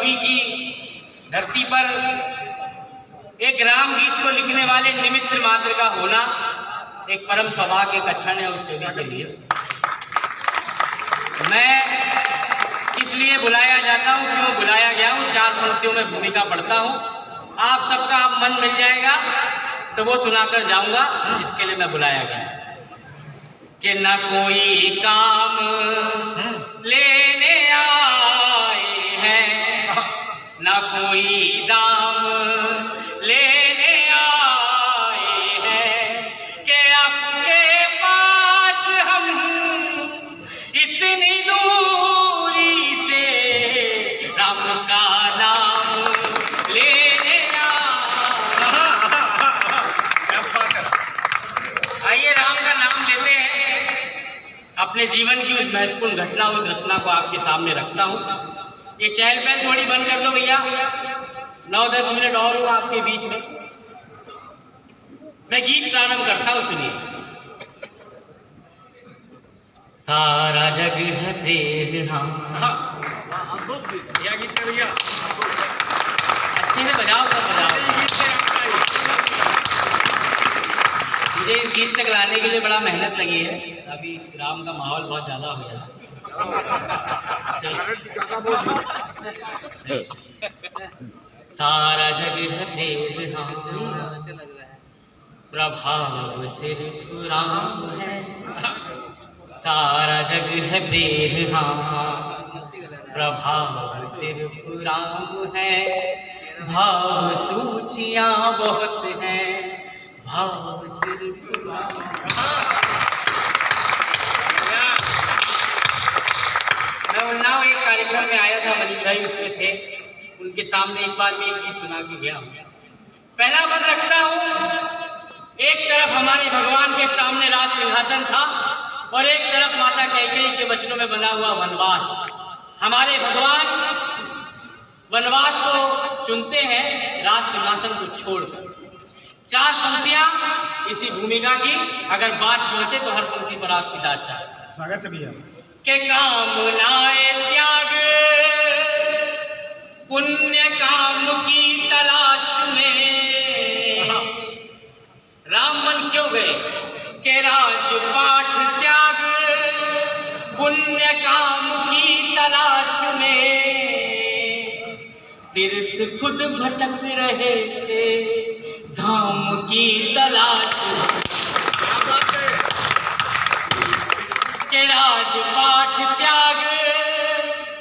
UP की धरती पर एक राम गीत को लिखने वाले निमित्त मात्र का होना एक परम सौभाग्य का क्षण है उस देवी के लिए। मैं इसलिए बुलाया जाता हूँ, क्यों बुलाया गया हूँ, 4 पंक्तियों में भूमिका पढ़ता हूँ। आप सबका अब मन मिल जाएगा तो वो सुनाकर जाऊंगा जिसके लिए मैं बुलाया गया। कि न कोई काम लेने आए हैं, न कोई दाम लेने आए हैं, कि आपके पास हम इतनी दूरी से राम का नाम लेने आइए राम का नाम लेते हैं। अपने जीवन की उस महत्वपूर्ण घटना, उस रचना को आपके सामने रखता हूँ। ये चहल पहल थोड़ी बंद कर दो भैया, 9-10 मिनट और हूँ आपके बीच में। मैं गीत प्रारंभ करता हूँ, सुनिए। सारा जग है प्रेरणा, गीत भैया अच्छे से बजाओ, सब बजाओ। मुझे इस गीत तक लाने के लिए बड़ा मेहनत लगी है। अभी राम का माहौल बहुत ज्यादा हो गया। सारा जग है प्रेरणा, प्रभाव सिर्फ राम है। सारा जग है प्रेरणा, प्रभाव सिर्फ राम है। भाव सूचियां बहुत हैं, भाव सिर्फ राम। मैं उन्नाव एक कार्यक्रम में आया था, मनीष भाई उसमें थे। उनके सामने एक बार मैं एक गीत सुना के गया हूँ। पहला पद रखता हूँ। एक तरफ हमारे भगवान के सामने राज सिंहासन था और एक तरफ माता कैकेयी के वचनों में बना हुआ वनवास। हमारे भगवान वनवास को चुनते हैं राज सिंहासन को छोड़कर। 4 पंक्तियां इसी भूमिका की, अगर बात पहुंचे तो हर पंक्ति पर आपकी दाद चाहता। स्वागत है भैया। के कामनाए त्याग पुण्य काम की तलाश में राम बन क्यों गए? के राजपाठ त्याग पुण्य काम की तलाश में तीर्थ खुद भटक रहे थे धाम की तलाश में। के राजपाठ त्याग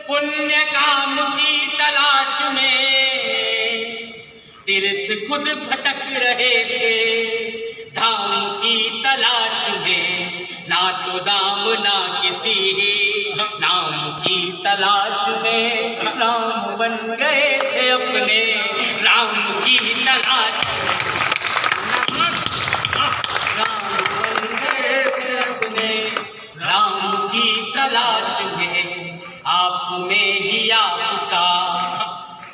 पुण्य काम की तलाश में तीर्थ खुद भटक रहे थे धाम की तलाश में। ना तो दाम ना किसी नाम की तलाश में राम बन गए थे अपने राम की तलाश। राम बन गए थे अपने राम की तलाश में। आप में ही आपका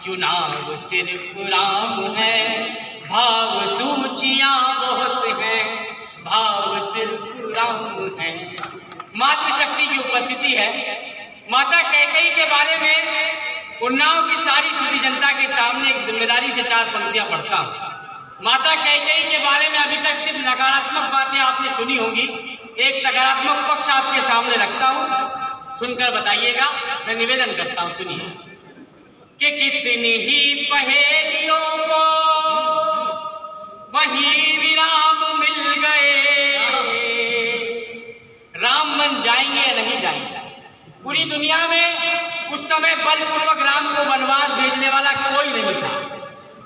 चुनाव सिर्फ राम है। भाव सूचियां बहुत हैं, भाव सिर्फ राम है। मातृशक्ति की उपस्थिति है। माता कैकेयी के बारे में उन्नाव की सारी सुधी जनता के सामने एक जिम्मेदारी से 4 पंक्तियां पढ़ता हूं। माता कैकेयी के बारे में अभी तक सिर्फ नकारात्मक बातें आपने सुनी होंगी, एक सकारात्मक पक्ष आपके सामने रखता हूं, सुनकर बताइएगा। मैं निवेदन करता हूं, सुनिए। कि कितनी ही पहेलियों को वहीं विराम मिल गए। राम बन जाएंगे या नहीं जाएंगे? पूरी दुनिया में उस समय बलपूर्वक राम को वनवास भेजने वाला कोई नहीं था,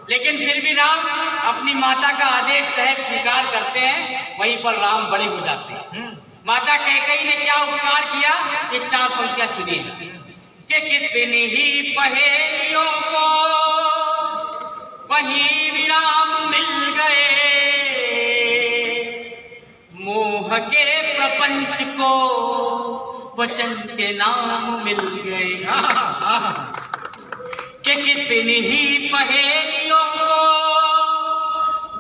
लेकिन फिर भी राम अपनी माता का आदेश सहज स्वीकार करते हैं, वहीं पर राम बड़े हो जाते हैं। माता कैकेयी ने क्या उपकार किया, ये 4 पंक्तियां सुनिए। कि कितनी ही पहेलियों को वहीं विराम मिल गए, मोह के प्रपंच को वचन के नाम मिल गए। कि कितनी ही पहेलियों को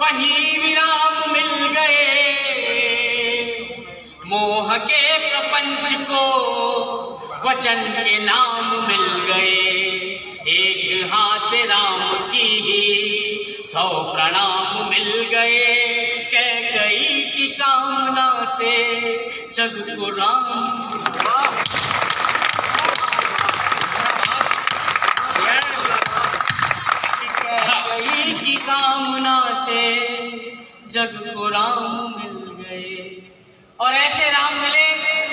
वहीं विराम मिल गए, मोह के प्रपंच को वचन के नाम मिल गए। एक राम की ही 100 प्रणाम मिल गए, कैकई की कामना से जग को राम। कैकई की कामना से जग को राम मिल गए। और ऐसे राम मिले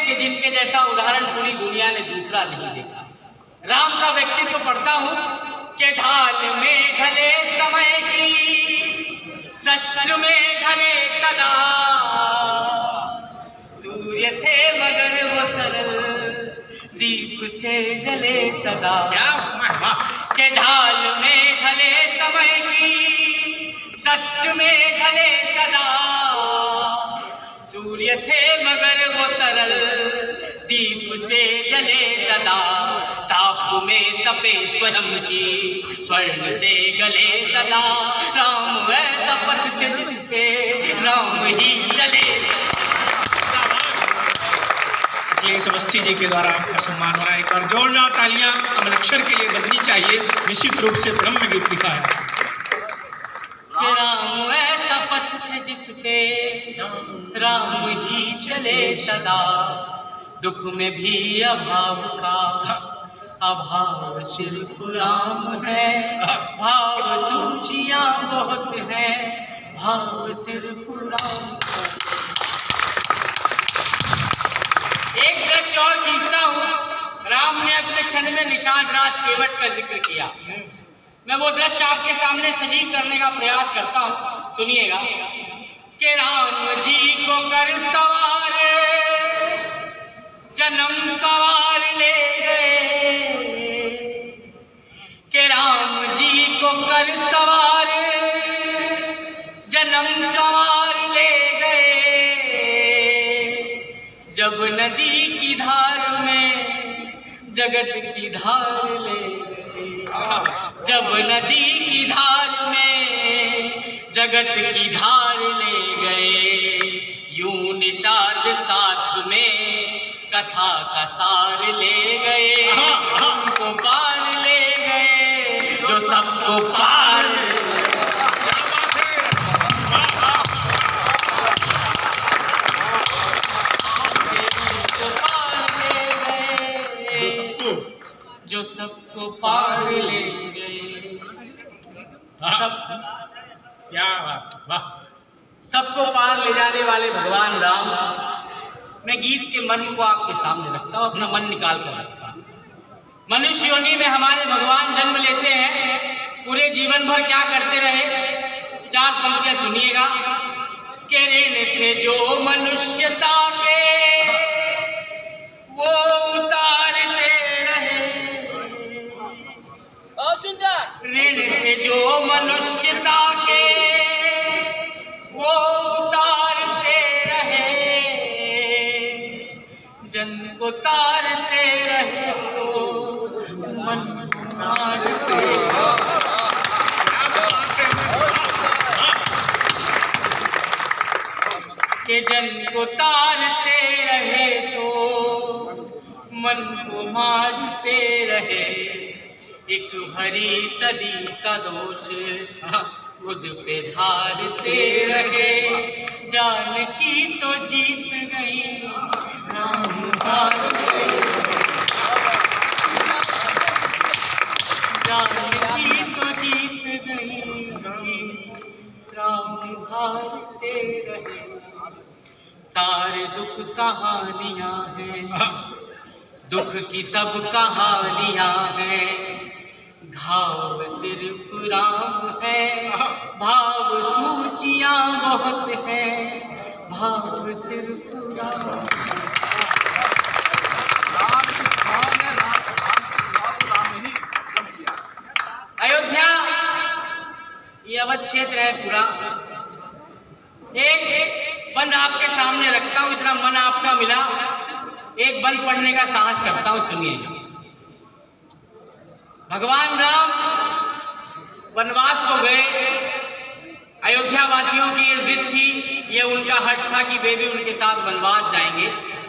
कि जिनके जैसा उदाहरण पूरी दुनिया ने दूसरा नहीं देखा। राम का व्यक्तित्व पढ़ता हूं कि ढाल में ढले समय की, शस्त्र में ढले सदा, सूर्य थे मगर वो सरल, दीप से जले सदा। के ढाल में ढले समय की, शस्त्र में ढले सदा, सूर्य थे मगर वो सरल, दीप से जले सदा। ताप में तपे स्वयं की, स्वर्ण से गले सदा, राम ऐसा पथ थे जिसपे राम ही चले। अखिलेश अवस्थी जी के द्वारा आपका सम्मान हो रहा है। एक बार जोरदार तालियां अमन अक्षर के लिए बजनी चाहिए। निश्चित रूप से ब्रह्म गीत लिखा है। राम ऐसा पथ थे जिसपे राम ही चले सदा, दुख में भी अभाव का अभाव सिर्फ राम है, भाव सूचियां बहुत है, भाव सिर्फ राम। एक दृश्य और खींचता हूं। राम ने अपने छंद में निषाद राज केवट का जिक्र किया। मैं वो दृश्य आपके सामने सजीव करने का प्रयास करता हूं, सुनिएगा। कि राम जी को कर सवार जन्म सवार ले गए, कि राम जी को कर सवार जन्म सवार ले गए, जब नदी की धार में जगत की धार ले गए, जब नदी की धार में जगत की धार ले गए, यूं निषाद साथ में कथा का सार ले गए, हमको पार ले गए जो सबको पार। जो सबको पार ले गए। सब क्या बात, वाह। सबको पार ले जाने वाले भगवान राम। मैं गीत के मन को आपके सामने रखता हूँ, अपना मन निकाल कर रखता हूँ। मनुष्य योनि में हमारे भगवान जन्म लेते हैं, पूरे जीवन भर क्या करते रहे? 4 पंक्तियां सुनिएगा। के ऋण थे जो मनुष्यता के वो उतारते रहे, ऋण थे जो मनुष्यता के वो उतारते रहे, जन को तारते रहे तो मन मारते। के जन को तारते रहे तो मन को मारते रहे, एक भरी सदी का दोष खुद पे ढालते रहे, जान की तो जीत गई राम हार गए, जान की तो जीत गई राम हारते रहे। सारे दुख कहानियां हैं, दुख की सब कहानियां हैं, घाव सिर्फ राम है, भाव सूचियां बहुत है, भाव सिर्फ राम। अयोध्या ये अवध क्षेत्र है पूरा। एक बंद आपके सामने रखता हूं, इतना मन आपका मिला, एक बंद पढ़ने का साहस करता हूं, सुनिए। भगवान राम वनवास को गए, अयोध्या वासियों की ये जिद थी, ये उनका हट था कि वे भी उनके साथ वनवास जाएंगे,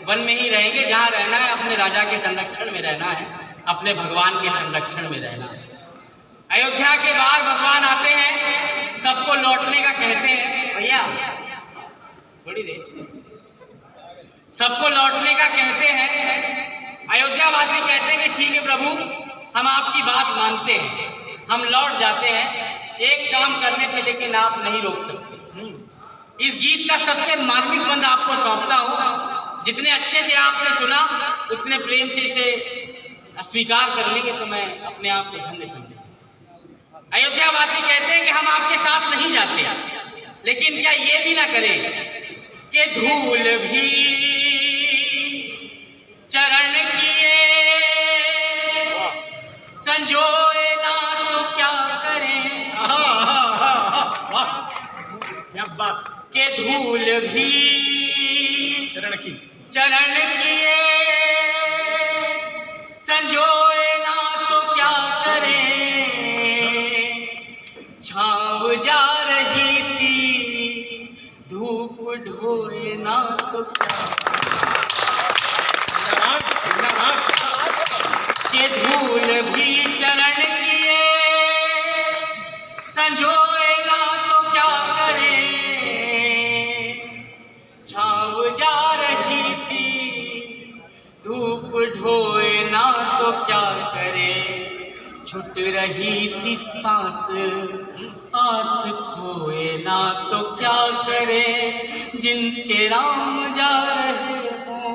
वन में ही रहेंगे, जहां रहना है अपने राजा के संरक्षण में रहना है, अपने भगवान के संरक्षण में रहना है। अयोध्या के बाहर भगवान आते हैं, सबको लौटने का कहते हैं। भैया थोड़ी देर, सबको लौटने का कहते हैं। अयोध्या वासी कहते हैं कि ठीक है प्रभु, हम आपकी बात मानते हैं, हम लौट जाते हैं। एक काम करने से लेकिन आप नहीं रोक सकते। इस गीत का सबसे मार्मिक बंद आपको सौंपता हूं। जितने अच्छे से आपने सुना, उतने प्रेम से इसे स्वीकार कर लेंगे तो मैं अपने आप को धन्य समझूंगा। अयोध्या वासी कहते हैं कि हम आपके साथ नहीं जाते, लेकिन क्या ये भी ना करें कि धूल भी चरण किए संजोए ना तो क्या करें। क्या बात, के धूल भी चरण किए संजोए ना तो क्या करें। छाँव जा रही थी धूप ढोए ना तो क्या। के धूल भी चरण किए संजोए ना तो क्या करें। छाँव जा रही थी धूप ढोए ना तो क्या करें। छूट रही थी सांस आस खोए ना तो क्या करें। जिनके राम जा रहे हों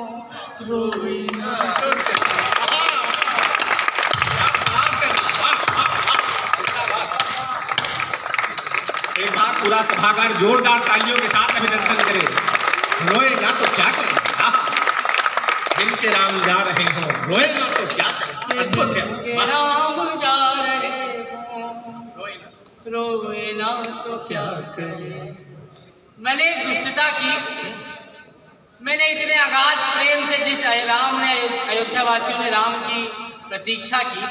रोए ना तो क्या। एक बार पूरा सभागार जोरदार तालियों के साथ अभिनंदन करे। रोए ना तो क्या करें, जिनके राम जा रहे हो रोए ना तो क्या करें। अद्भुत है। राम जा रहे हो रोए ना तो क्या करें। मैंने एक दुष्टता की, मैंने इतने अगाध प्रेम से जिस राम ने, अयोध्या वासियों ने राम की प्रतीक्षा की,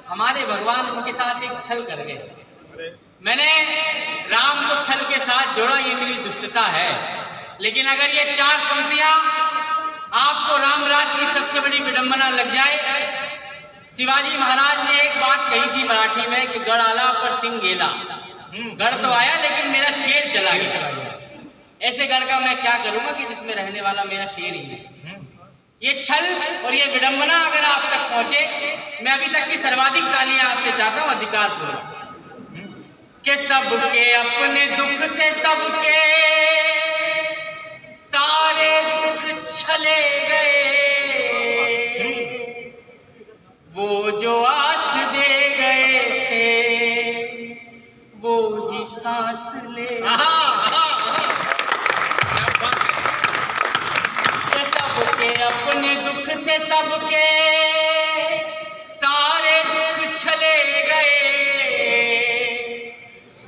हमारे भगवान उनके साथ एक छल कर गए। मैंने राम को छल के साथ जोड़ा, ये मेरी दुष्टता है। लेकिन अगर ये 4 पंक्तियां आपको रामराज की सबसे बड़ी विडंबना लग जाए। शिवाजी महाराज ने एक बात कही थी मराठी में कि गढ़ आला पर सिंह गेला। गढ़ तो आया लेकिन मेरा शेर चला गया। ऐसे गढ़ का मैं क्या करूंगा कि जिसमें रहने वाला मेरा शेर ही नहीं। ये छल और ये विडंबना अगर आप तक पहुंचे, मैं अभी तक की सर्वाधिक तालियां आपसे चाहता हूं अधिकारपूर्वक। के सबके अपने दुख थे, सबके सारे दुख छले गए। वो जो आस दे गए थे वो ही सांस ले। के सबके अपने दुख थे, सबके सारे दुख छले गए।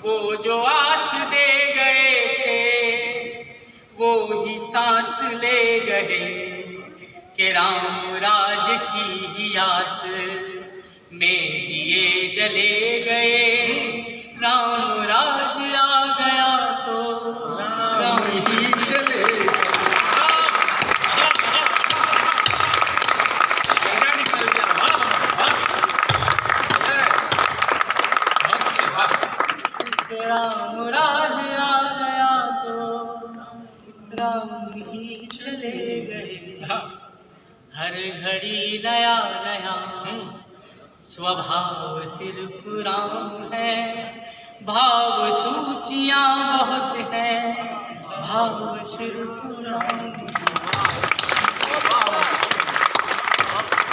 वो जो आस दे गए थे वो ही सांस ले गए। कि राम राज की ही आस में दिए जले गए। राम राज आ गया तो राम ही चले। राम राज आ गया तो राम ही चले गए। हर घड़ी नया नया स्वभाव सिर्फ राम है। भाव सूचियां बहुत है, भाव सिर्फ राम।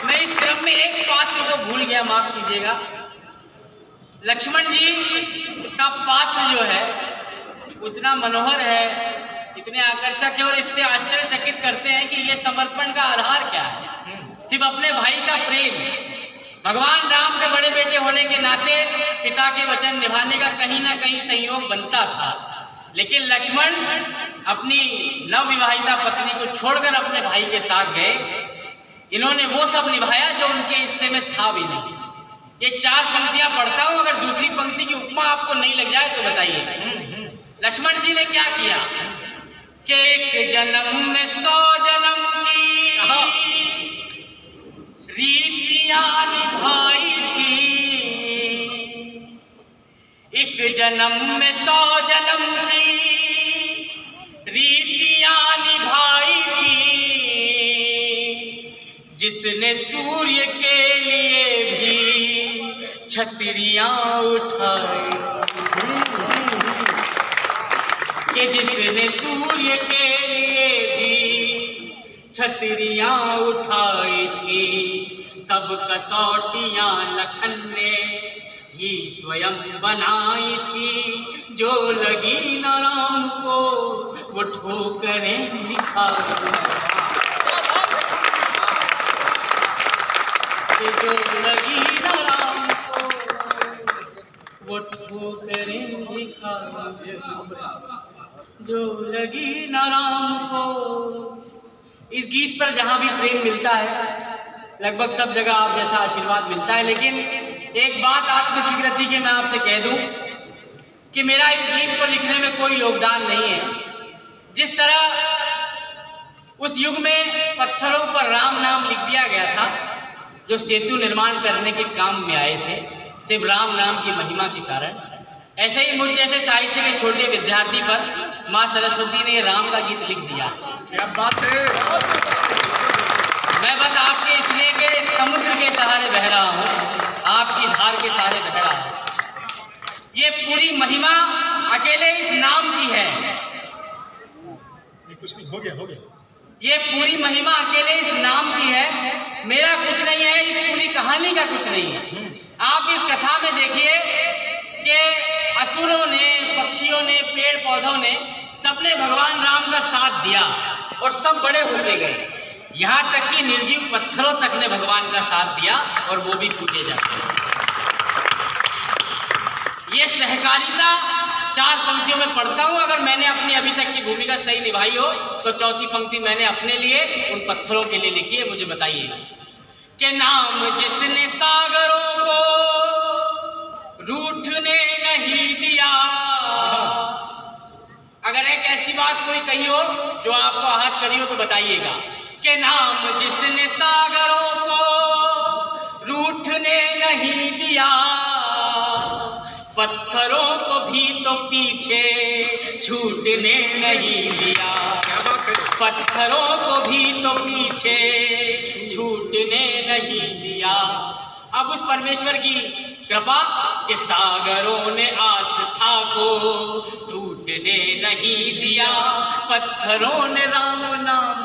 मैं इस क्रम में एक पात्र को भूल गया, माफ कीजिएगा। लक्ष्मण जी का पात्र जो है उतना मनोहर है, इतने आकर्षक है और इतने आश्चर्यचकित करते हैं कि ये समर्पण का आधार क्या है। सिर्फ अपने भाई का प्रेम। भगवान राम के बड़े बेटे होने के नाते पिता के वचन निभाने का कहीं ना कहीं संयोग बनता था, लेकिन लक्ष्मण अपनी नवविवाहिता पत्नी को छोड़कर अपने भाई के साथ गए। इन्होंने वो सब निभाया जो उनके हिस्से में था भी नहीं। ये 4 पंक्तियां पढ़ता हूं, अगर दूसरी पंक्ति की उपमा आपको नहीं लग जाए तो बताइए। लक्ष्मण जी ने क्या किया कि एक जन्म में 100 जन्म की रीतियां निभाई थी। एक जन्म में 100 जन्म की रीतियां निभाई थी, जिसने सूर्य के लिए भी छतरियां उठाई, कि जिसने सूर्य के लिए भी छतरियां उठाई थी, सब कसौटियां लखन ने ही स्वयं बनाई थी, जो लगी न राम को वो ठोकरें खाई, जो लगी न राम को वो ठोकरें खाई, जो लगी न राम को। इस गीत पर जहां भी प्रेम मिलता है, लगभग सब जगह आप जैसा आशीर्वाद मिलता है, लेकिन एक बात आत्मस्वीकृति के मैं आपसे कह दूं कि मेरा इस गीत को लिखने में कोई योगदान नहीं है। जिस तरह उस युग में पत्थरों पर राम नाम लिख दिया गया था, जो सेतु निर्माण करने के काम में आए थे सिर्फ राम नाम की महिमा के कारण, ऐसे ही मुझ जैसे साहित्य के छोटे विद्यार्थी पर माँ सरस्वती ने राम का गीत लिख दिया। क्या बात है। मैं बस आपके स्नेह के समुद्र के सहारे बह रहा हूँ, आपकी धार के सहारे बह रहा हूँ। ये पूरी महिमा अकेले इस नाम की है। ये कुछ नहीं, हो गया हो गया। ये पूरी महिमा अकेले इस नाम की है, मेरा कुछ नहीं है, इस पूरी कहानी का कुछ नहीं है। आप इस कथा में देखिए कि असुरों ने, पक्षियों ने, पेड़ पौधों ने सबने भगवान राम का साथ दिया और सब बड़े होते गए, यहाँ तक कि निर्जीव पत्थरों तक ने भगवान का साथ दिया और वो भी पूजे जाते हैं। ये सहकारिता 4 पंक्तियों में पढ़ता हूं। अगर मैंने अपनी अभी तक की भूमिका सही निभाई हो तो चौथी पंक्ति मैंने अपने लिए, उन पत्थरों के लिए लिखी है। मुझे बताइए कि नाम जिसने सागरों को रूठने नहीं दिया। अगर एक ऐसी बात कोई कही हो जो आपको आहत करी हो तो बताइएगा कि नाम जिसने सागरों को रूठने नहीं दिया, पत्थरों को भी तो पीछे छूटने नहीं दिया, पत्थरों को भी तो पीछे छूटने नहीं दिया। अब उस परमेश्वर की कृपा के सागरों ने आस्था को टूटने नहीं दिया, पत्थरों ने राम नाम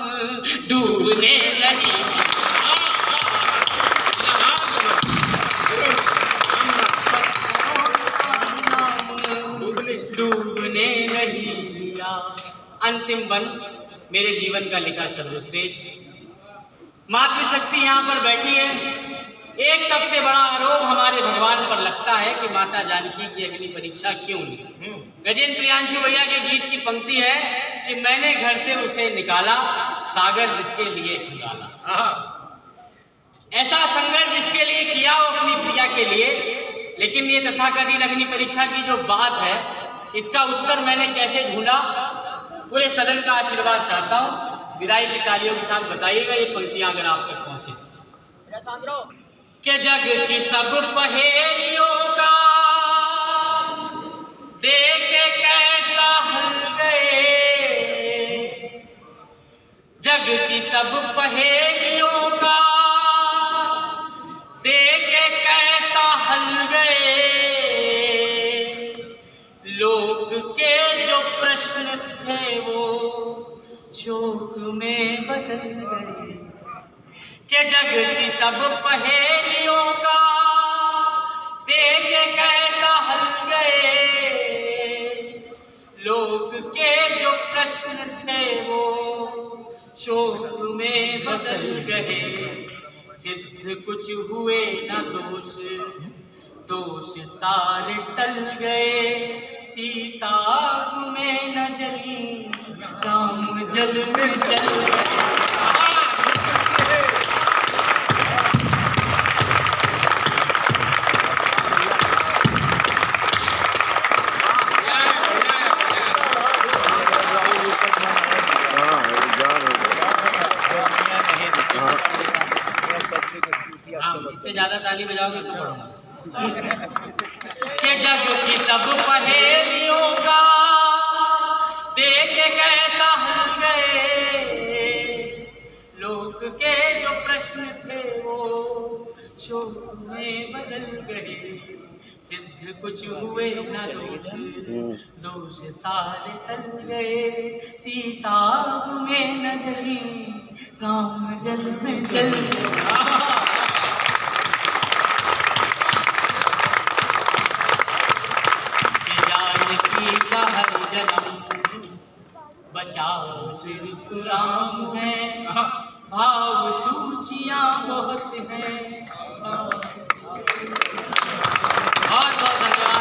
डूबने नहीं दिया, डूबने नहीं दिया। अंतिम बंद, मेरे जीवन का लिखा सर्वश्रेष्ठ। मातृशक्ति यहाँ पर बैठी है। एक सबसे बड़ा आरोप हमारे भगवान पर लगता है कि माता जानकी की अग्नि परीक्षा क्यों ली। गजेंद्र प्रियांशु भैया के गीत की पंक्ति है कि मैंने घर से उसे निकाला, सागर जिसके लिए खंगाला। ऐसा संघर्ष जिसके लिए किया वो अपनी प्रिया के लिए, लेकिन ये तथाकथित अग्नि परीक्षा की जो बात है, इसका उत्तर मैंने कैसे ढूंढा, पूरे सदन का आशीर्वाद चाहता हूँ। विदाई की तालियों के साथ बताइएगा ये पंक्तियां अगर आप तक पहुंचे। कि जग की सब पहेलियों का देख के कैसा हल गए, जग की सब पहेलियों का देख के कैसा हल गए, लोक के जो प्रश्न थे वो शोक में बदल गए। कि जग की सब पहेलियों का देख कैसा हल गए, लोक के जो प्रश्न थे वो शोक में बदल गए। सिद्ध कुछ हुए न दोष, दोष सारे टल गए। सीता आग में न जली, राम जल में जल गए। इससे ज्यादा ताली बजाओगे तो पढ़ूंगा। कि जग की सब पहेलियों का देख के कैसा हल गए, लोक के जो प्रश्न थे वो शोक में बदल गए, सिद्ध कुछ हुए न दोष, दोष सारे टल गए, सीता आग में न जली, राम जल में जल गए। बचाओ सिर्फ राम है, भाव सूचियां बहुत हैं। बहुत बहुत धन्यवाद।